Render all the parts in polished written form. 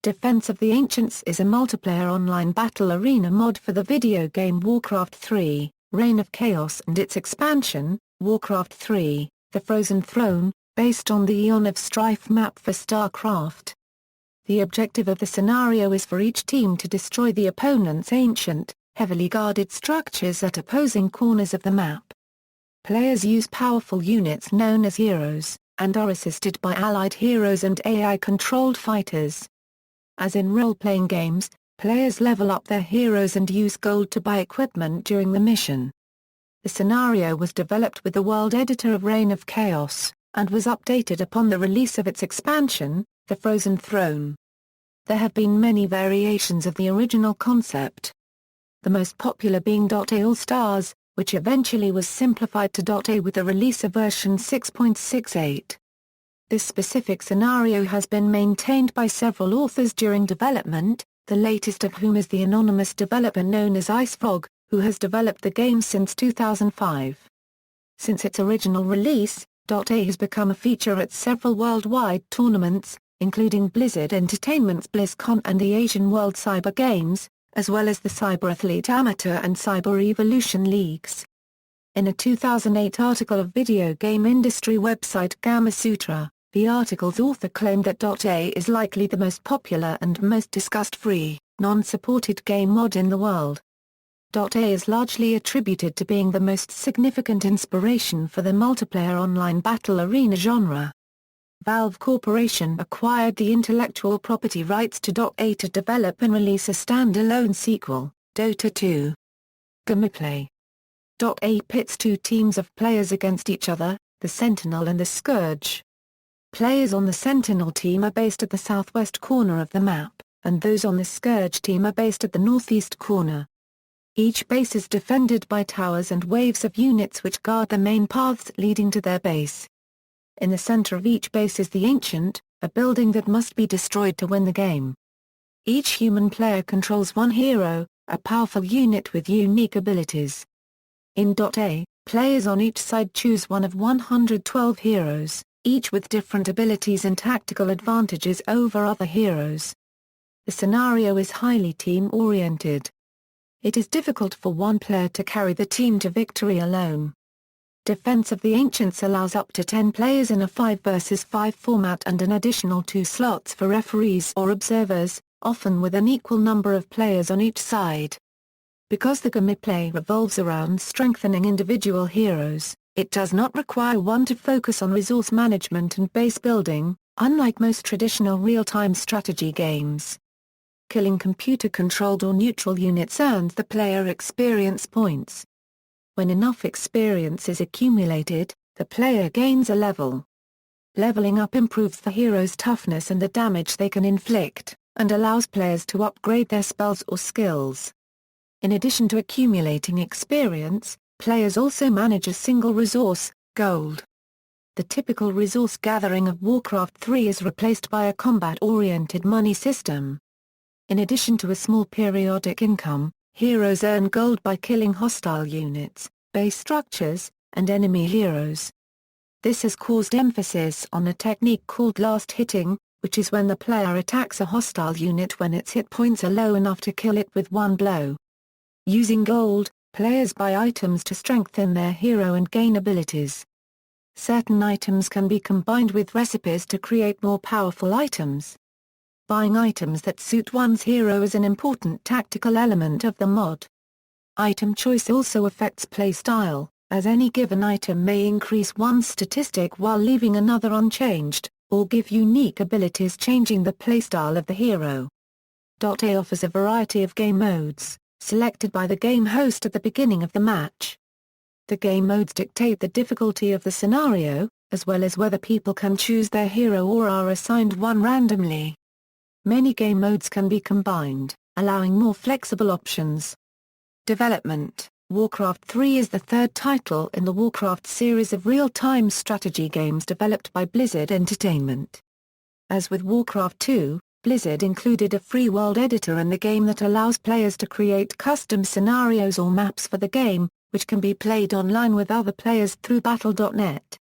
Defense of the Ancients is a multiplayer online battle arena mod for the video game Warcraft 3, Reign of Chaos, and its expansion, Warcraft 3, The Frozen Throne, based on the Eon of Strife map for StarCraft. The objective of the scenario is for each team to destroy the opponent's ancient, heavily guarded structures at opposing corners of the map. Players use powerful units known as heroes, and are assisted by allied heroes and AI-controlled fighters. As in role-playing games, players level up their heroes and use gold to buy equipment during the mission. The scenario was developed with the world editor of Reign of Chaos, and was updated upon the release of its expansion, The Frozen Throne. There have been many variations of the original concept. The most popular being DotA Allstars, which eventually was simplified to DotA with the release of version 6.68. This specific scenario has been maintained by several authors during development, the latest of whom is the anonymous developer known as IceFrog, who has developed the game since 2005. Since its original release, DotA has become a feature at several worldwide tournaments, including Blizzard Entertainment's BlizzCon and the Asian World Cyber Games, as well as the Cyberathlete Amateur and Cyber Evolution Leagues. In a 2008 article of video game industry website Gamasutra, the article's author claimed that DotA is likely the most popular and most discussed free, non-supported game mod in the world. DotA is largely attributed to being the most significant inspiration for the multiplayer online battle arena genre. Valve Corporation acquired the intellectual property rights to DotA to develop and release a standalone sequel, Dota 2. Gameplay. DotA pits two teams of players against each other, the Sentinel and the Scourge. Players on the Sentinel team are based at the southwest corner of the map, and those on the Scourge team are based at the northeast corner. Each base is defended by towers and waves of units which guard the main paths leading to their base. In the center of each base is the Ancient, a building that must be destroyed to win the game. Each human player controls one hero, a powerful unit with unique abilities. In DotA, players on each side choose one of 112 heroes, each with different abilities and tactical advantages over other heroes. The scenario is highly team-oriented. It is difficult for one player to carry the team to victory alone. Defense of the Ancients allows up to 10 players in a 5 vs 5 format and an additional 2 slots for referees or observers, often with an equal number of players on each side. Because the gameplay revolves around strengthening individual heroes, it does not require one to focus on resource management and base building, unlike most traditional real-time strategy games. Killing computer-controlled or neutral units earns the player experience points. When enough experience is accumulated, the player gains a level. Leveling up improves the hero's toughness and the damage they can inflict, and allows players to upgrade their spells or skills. In addition to accumulating experience, players also manage a single resource, gold. The typical resource gathering of Warcraft 3 is replaced by a combat-oriented money system. In addition to a small periodic income, heroes earn gold by killing hostile units, base structures, and enemy heroes. This has caused emphasis on a technique called last hitting, which is when the player attacks a hostile unit when its hit points are low enough to kill it with one blow. Using gold, players buy items to strengthen their hero and gain abilities. Certain items can be combined with recipes to create more powerful items. Buying items that suit one's hero is an important tactical element of the mod. Item choice also affects playstyle, as any given item may increase one's statistic while leaving another unchanged, or give unique abilities changing the playstyle of the hero. DotA offers a variety of game modes, selected by the game host at the beginning of the match. The game modes dictate the difficulty of the scenario, as well as whether people can choose their hero or are assigned one randomly. Many game modes can be combined, allowing more flexible options. Development. Warcraft 3 is the third title in the Warcraft series of real-time strategy games developed by Blizzard Entertainment. As with Warcraft 2, Blizzard included a free world editor in the game that allows players to create custom scenarios or maps for the game, which can be played online with other players through Battle.net.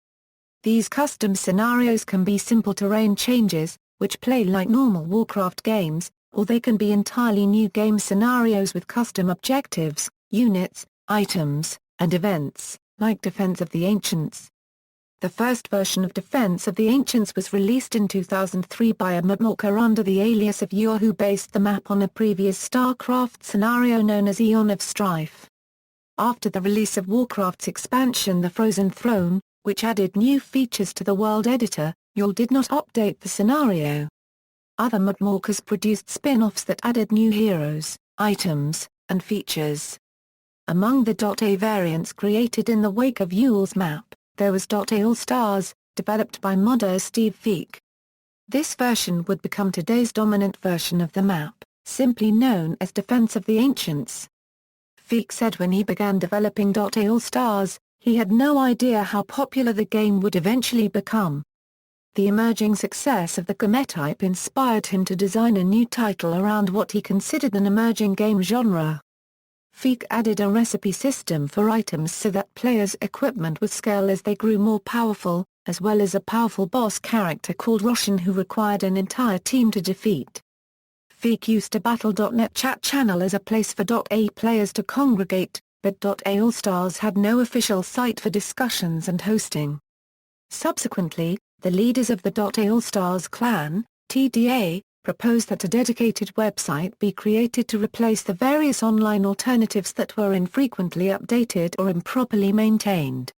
These custom scenarios can be simple terrain changes, which play like normal Warcraft games, or they can be entirely new game scenarios with custom objectives, units, items, and events, like Defense of the Ancients. The first version of Defense of the Ancients was released in 2003 by a mapmaker under the alias of Yor, who based the map on a previous StarCraft scenario known as Eon of Strife. After the release of Warcraft's expansion The Frozen Throne, which added new features to the world editor, Yor did not update the scenario. Other mapmakers produced spin-offs that added new heroes, items, and features. Among the DotA variants created in the wake of Yor's map, there was DotA Allstars, developed by modder Steve Feek. This version would become today's dominant version of the map, simply known as Defense of the Ancients. Feek said when he began developing DotA Allstars, he had no idea how popular the game would eventually become. The emerging success of the gametype inspired him to design a new title around what he considered an emerging game genre. Feek added a recipe system for items so that players' equipment would scale as they grew more powerful, as well as a powerful boss character called Roshan who required an entire team to defeat. Feek used a Battle.net chat channel as a place for DotA players to congregate, but DotA Allstars had no official site for discussions and hosting. Subsequently, the leaders of the DotA Allstars clan, TDA, proposed that a dedicated website be created to replace the various online alternatives that were infrequently updated or improperly maintained.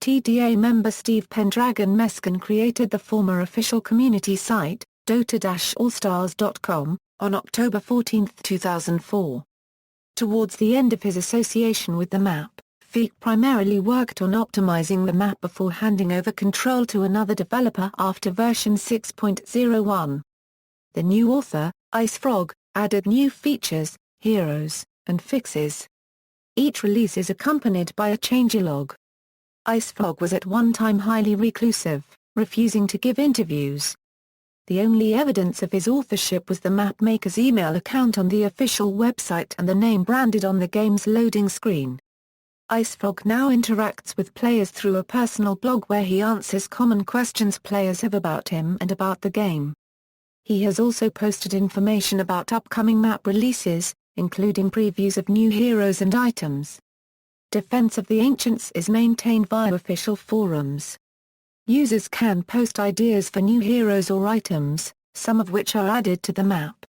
TDA member Steve Pendragon Meskin created the former official community site, DotA-Allstars.com, on October 14, 2004. Towards the end of his association with the map, Feek primarily worked on optimizing the map before handing over control to another developer after version 6.01. The new author, IceFrog, added new features, heroes, and fixes. Each release is accompanied by a changelog. IceFrog was at one time highly reclusive, refusing to give interviews. The only evidence of his authorship was the map maker's email account on the official website and the name branded on the game's loading screen. IceFrog now interacts with players through a personal blog where he answers common questions players have about him and about the game. He has also posted information about upcoming map releases, including previews of new heroes and items. Defense of the Ancients is maintained via official forums. Users can post ideas for new heroes or items, some of which are added to the map.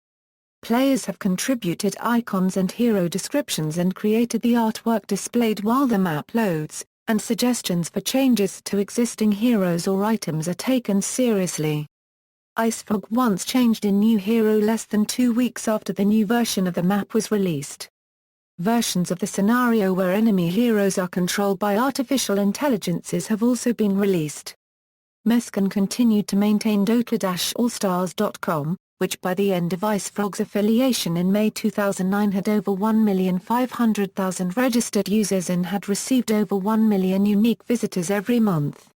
Players have contributed icons and hero descriptions and created the artwork displayed while the map loads, and suggestions for changes to existing heroes or items are taken seriously. IceFrog once changed a new hero less than 2 weeks after the new version of the map was released. Versions of the scenario where enemy heroes are controlled by artificial intelligences have also been released. Meskin continued to maintain DotA-Allstars.com, which by the end of IceFrog's affiliation in May 2009 had over 1,500,000 registered users and had received over 1 million unique visitors every month.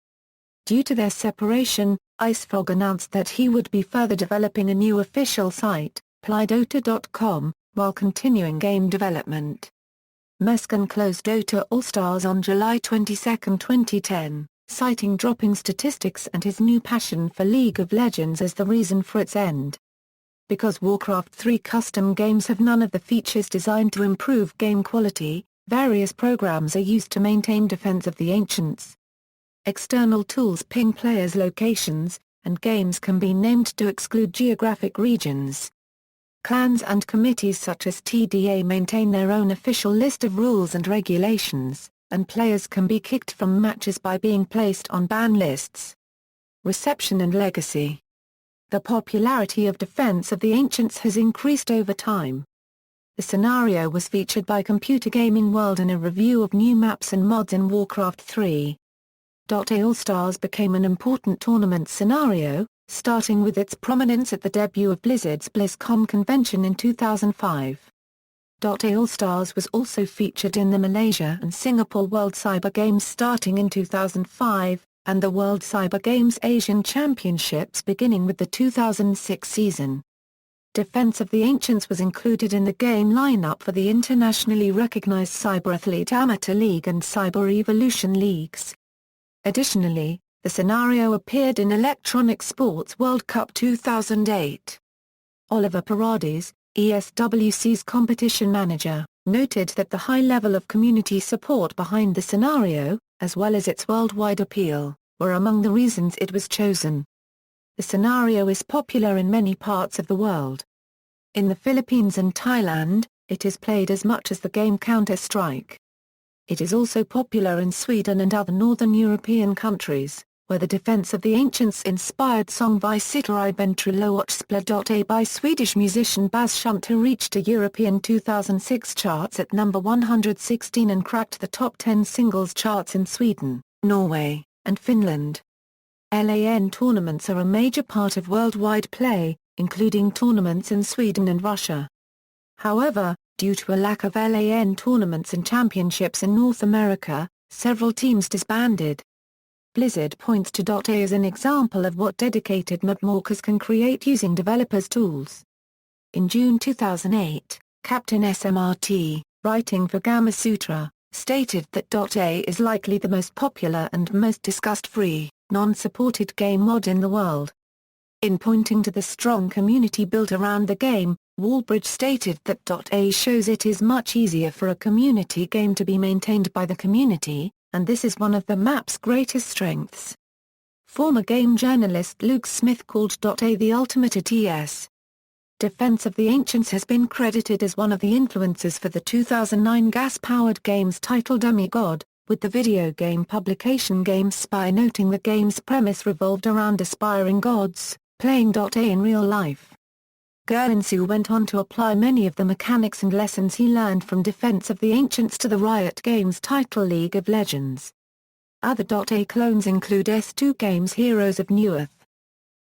Due to their separation, IceFrog announced that he would be further developing a new official site, PlyDota.com, while continuing game development. Meskin closed DotA Allstars on July 22, 2010, citing dropping statistics and his new passion for League of Legends as the reason for its end. Because Warcraft 3 custom games have none of the features designed to improve game quality, various programs are used to maintain Defense of the Ancients. External tools ping players' locations, and games can be named to exclude geographic regions. Clans and committees such as TDA maintain their own official list of rules and regulations, and players can be kicked from matches by being placed on ban lists. Reception and legacy. The popularity of Defense of the Ancients has increased over time. The scenario was featured by Computer Gaming World in a review of new maps and mods in Warcraft 3. DotA Allstars became an important tournament scenario, starting with its prominence at the debut of Blizzard's BlizzCon convention in 2005. DotA Allstars was also featured in the Malaysia and Singapore World Cyber Games starting in 2005, and the World Cyber Games Asian Championships beginning with the 2006 season. Defense of the Ancients was included in the game lineup for the internationally recognized Cyberathlete Amateur League and Cyber Evolution Leagues. Additionally, The scenario appeared in Electronic Sports World Cup 2008. Oliver Paredes, ESWC's competition manager, noted that the high level of community support behind the scenario, as well as its worldwide appeal, were among the reasons it was chosen. The scenario is popular in many parts of the world. In the Philippines and Thailand, it is played as much as the game Counter-Strike. It is also popular in Sweden and other Northern European countries, where the Defense of the Ancients-inspired song Vi sitter I ventrilo och spela by Swedish musician Bas Schunter reached a European 2006 charts at number 116 and cracked the top 10 singles charts in Sweden, Norway, and Finland. LAN tournaments are a major part of worldwide play, including tournaments in Sweden and Russia. However, due to a lack of LAN tournaments and championships in North America, several teams disbanded. Blizzard points to DotA as an example of what dedicated modmakers can create using developers' tools. In June 2008, Captain SMRT, writing for Gamasutra, stated that DotA is likely the most popular and most discussed free, non-supported game mod in the world. In pointing to the strong community built around the game, Wallbridge stated that DotA shows it is much easier for a community game to be maintained by the community, and this is one of the map's greatest strengths. Former game journalist Luke Smith called DotA the ultimate ATS. Defense of the Ancients has been credited as one of the influences for the 2009 gas-powered game's title Demigod, with the video game publication GameSpy noting the game's premise revolved around aspiring gods, playing DotA in real life. Guinsoo went on to apply many of the mechanics and lessons he learned from Defense of the Ancients to the Riot Games title League of Legends. Other DotA clones include S2 Games' Heroes of Newerth.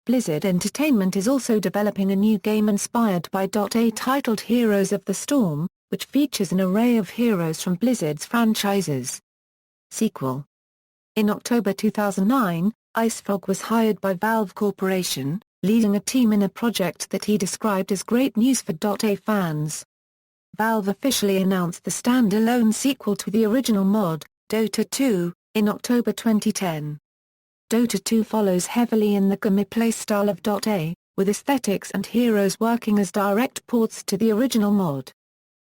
Blizzard Entertainment is also developing a new game inspired by DotA titled Heroes of the Storm, which features an array of heroes from Blizzard's franchises. Sequel. In October 2009, IceFrog was hired by Valve Corporation, leading a team in a project that he described as great news for DotA fans. Valve officially announced the standalone sequel to the original mod, Dota 2, in October 2010. Dota 2 follows heavily in the gameplay style of DotA, with aesthetics and heroes working as direct ports to the original mod.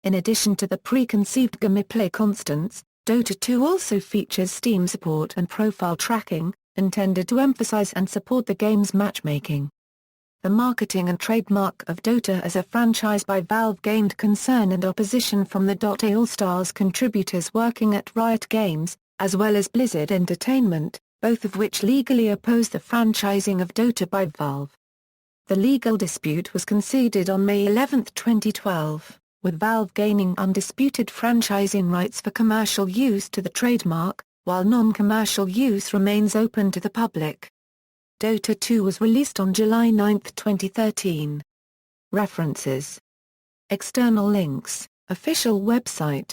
In addition to the preconceived gameplay constants, Dota 2 also features Steam support and profile tracking, intended to emphasize and support the game's matchmaking. The marketing and trademark of Dota as a franchise by Valve gained concern and opposition from the DotA Allstars contributors working at Riot Games, as well as Blizzard Entertainment, both of which legally opposed the franchising of Dota by Valve. The legal dispute was conceded on May 11, 2012, with Valve gaining undisputed franchising rights for commercial use to the trademark, while non-commercial use remains open to the public. Dota 2 was released on July 9, 2013. References. External links, official website.